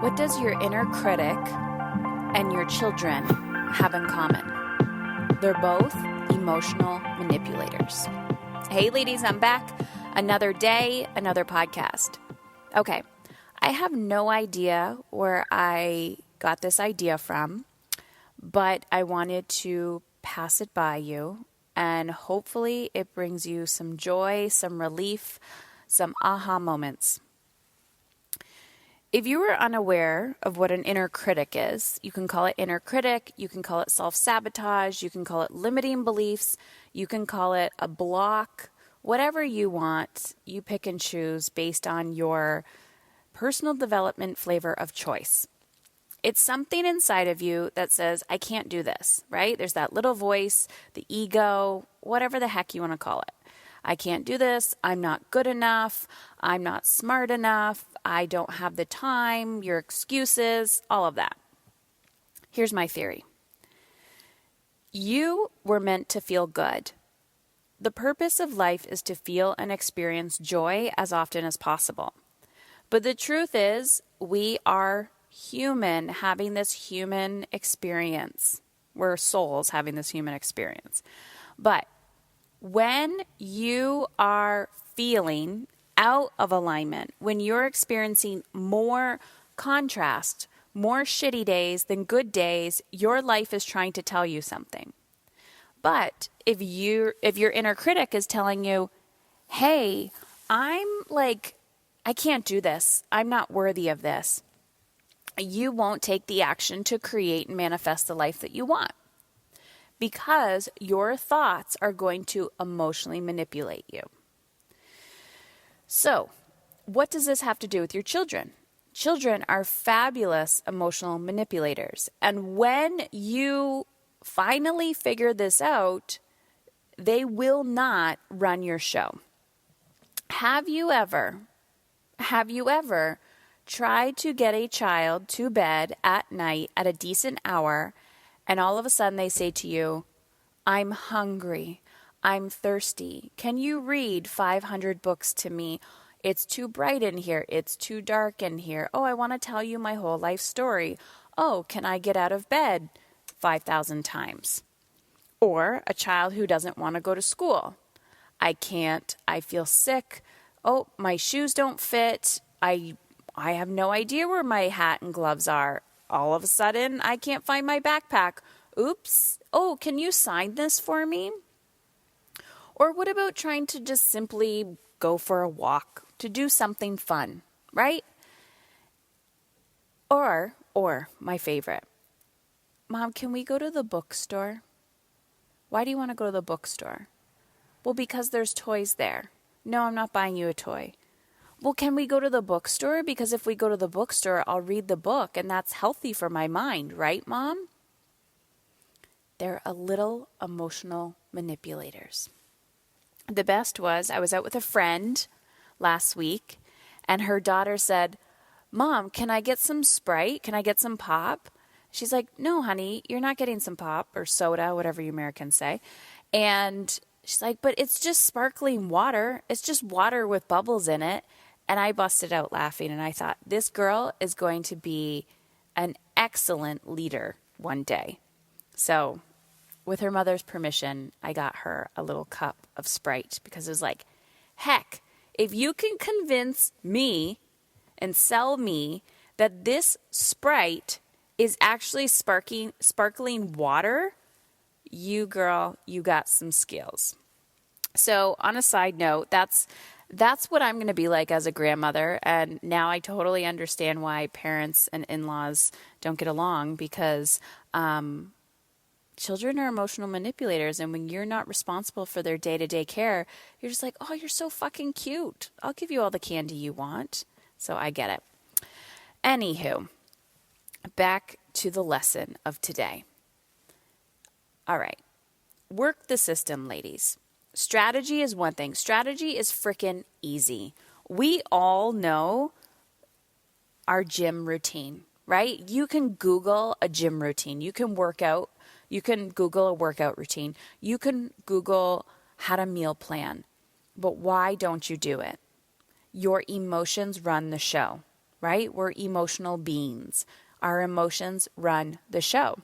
What does your inner critic and your children have in common? They're both emotional manipulators. Hey ladies, I'm back. Another day, another podcast. Okay, I have no idea where I got this idea from, but I wanted to pass it by you, and hopefully it brings you some joy, some relief, some aha moments. If you were unaware of what an inner critic is, you can call it inner critic, you can call it self-sabotage, you can call it limiting beliefs, you can call it a block, whatever you want, you pick and choose based on your personal development flavor of choice. It's something inside of you that says, I can't do this, right? There's that little voice, the ego, whatever the heck you want to call it. I can't do this. I'm not good enough. I'm not smart enough. I don't have the time, your excuses, all of that. Here's my theory. You were meant to feel good. The purpose of life is to feel and experience joy as often as possible. But the truth is, we are human having this human experience. We're souls having this human experience. But when you are feeling out of alignment, when you're experiencing more contrast, more shitty days than good days, your life is trying to tell you something. But if your inner critic is telling you, hey, I can't do this. I'm not worthy of this. You won't take the action to create and manifest the life that you want, because your thoughts are going to emotionally manipulate you. So, what does this have to do with your children? Children are fabulous emotional manipulators. And when you finally figure this out, they will not run your show. Have you ever tried to get a child to bed at night at a decent hour, and all of a sudden they say to you, I'm hungry, I'm thirsty, can you read 500 books to me? It's too bright in here, it's too dark in here. Oh, I want to tell you my whole life story. Oh, can I get out of bed 5,000 times? Or a child who doesn't want to go to school. I can't, I feel sick. Oh, my shoes don't fit. I have no idea where my hat and gloves are. All of a sudden, I can't find my backpack. Oops. Oh, can you sign this for me? Or what about trying to just simply go for a walk, to do something fun, right? Or my favorite, Mom, can we go to the bookstore? Why do you want to go to the bookstore? Well, because there's toys there. No, I'm not buying you a toy. Well, can we go to the bookstore? Because if we go to the bookstore, I'll read the book, and that's healthy for my mind, right, Mom? They're a little emotional manipulators. The best was I was out with a friend last week, and her daughter said, Mom, can I get some Sprite? Can I get some pop? She's like, no, honey, you're not getting some pop or soda, whatever you Americans say. And she's like, but it's just sparkling water. It's just water with bubbles in it. And I busted out laughing, and I thought, this girl is going to be an excellent leader one day. So with her mother's permission, I got her a little cup of Sprite, because it was like, heck, if you can convince me and sell me that this Sprite is actually sparkling water, you girl, you got some skills. So on a side note, that's what I'm going to be like as a grandmother. And now I totally understand why parents and in-laws don't get along, because children are emotional manipulators. And when you're not responsible for their day-to-day care, you're just like, oh, you're so fucking cute. I'll give you all the candy you want. So I get it. Anywho, back to the lesson of today. All right. Work the system, ladies. Strategy is one thing. Strategy is freaking easy. We all know our gym routine, right? You can Google a gym routine. You can work out. You can Google a workout routine. You can Google how to meal plan. But why don't you do it? Your emotions run the show, right? We're emotional beings. Our emotions run the show.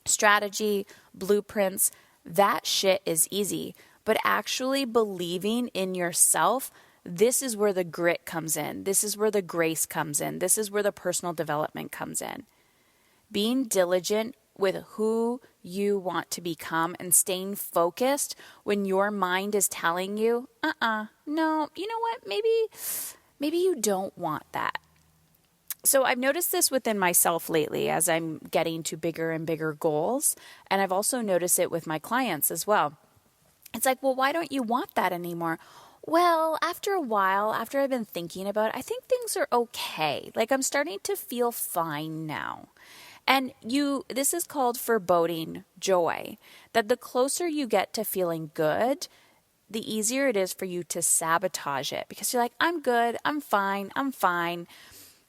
Strategy, blueprints, that shit is easy. But actually believing in yourself, this is where the grit comes in. This is where the grace comes in. This is where the personal development comes in. Being diligent with who you want to become and staying focused when your mind is telling you, no, you know what? Maybe you don't want that. So I've noticed this within myself lately as I'm getting to bigger and bigger goals. And I've also noticed it with my clients as well. It's like, well, why don't you want that anymore? Well, after a while, after I've been thinking about it, I think things are okay. Like I'm starting to feel fine now. And this is called foreboding joy, that the closer you get to feeling good, the easier it is for you to sabotage it because you're like, I'm good, I'm fine.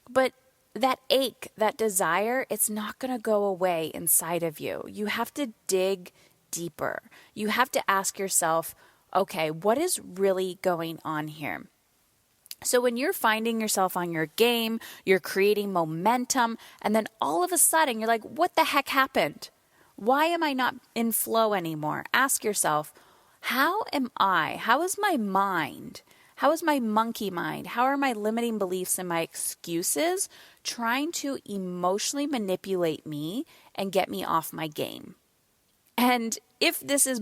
But that ache, that desire, it's not going to go away inside of you. You have to dig deeper. You have to ask yourself, okay, what is really going on here? So when you're finding yourself on your game, you're creating momentum, and then all of a sudden you're like, what the heck happened? Why am I not in flow anymore? Ask yourself, how am I? How is my mind? How is my monkey mind? How are my limiting beliefs and my excuses trying to emotionally manipulate me and get me off my game? And if this is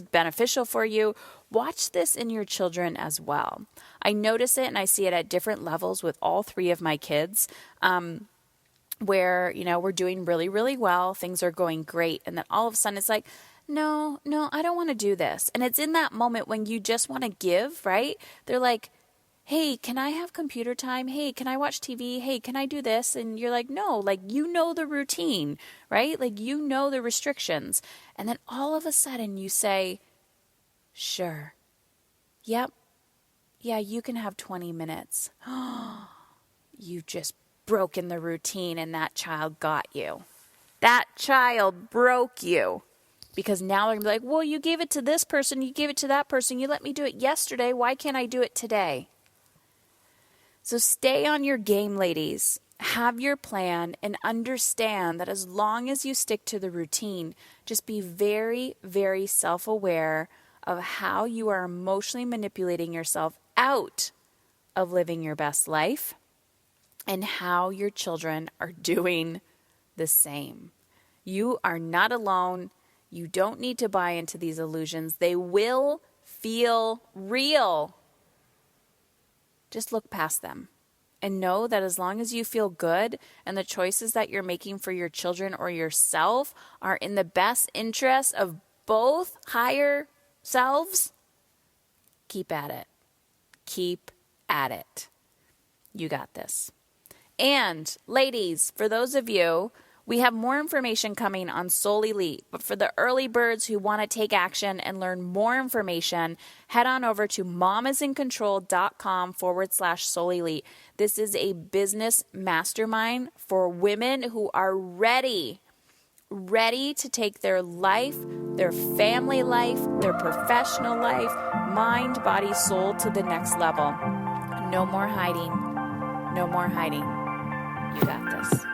beneficial for you, watch this in your children as well. I notice it and I see it at different levels with all three of my kids, where, we're doing really, really well. Things are going great. And then all of a sudden it's like, no, I don't want to do this. And it's in that moment when you just want to give, right? They're like, hey, can I have computer time? Hey, can I watch TV? Hey, can I do this? And you're like, no, like, the routine, right? Like, the restrictions. And then all of a sudden you say, sure. Yep. Yeah, you can have 20 minutes. You just broken the routine and that child got you. That child broke you. Because now they're going to be like, well, you gave it to this person, you gave it to that person, you let me do it yesterday, why can't I do it today? So stay on your game, ladies. Have your plan and understand that as long as you stick to the routine, just be very, very self-aware of how you are emotionally manipulating yourself out of living your best life and how your children are doing the same. You are not alone. You don't need to buy into these illusions. They will feel real. Just look past them and know that as long as you feel good and the choices that you're making for your children or yourself are in the best interest of both higher selves, keep at it. Keep at it. You got this. And ladies, for those of you, we have more information coming on Soul Elite, but for the early birds who want to take action and learn more information, head on over to mamisincontrol.com/Soul Elite. This is a business mastermind for women who are ready to take their life, their family life, their professional life, mind, body, soul to the next level. No more hiding. No more hiding. You got this.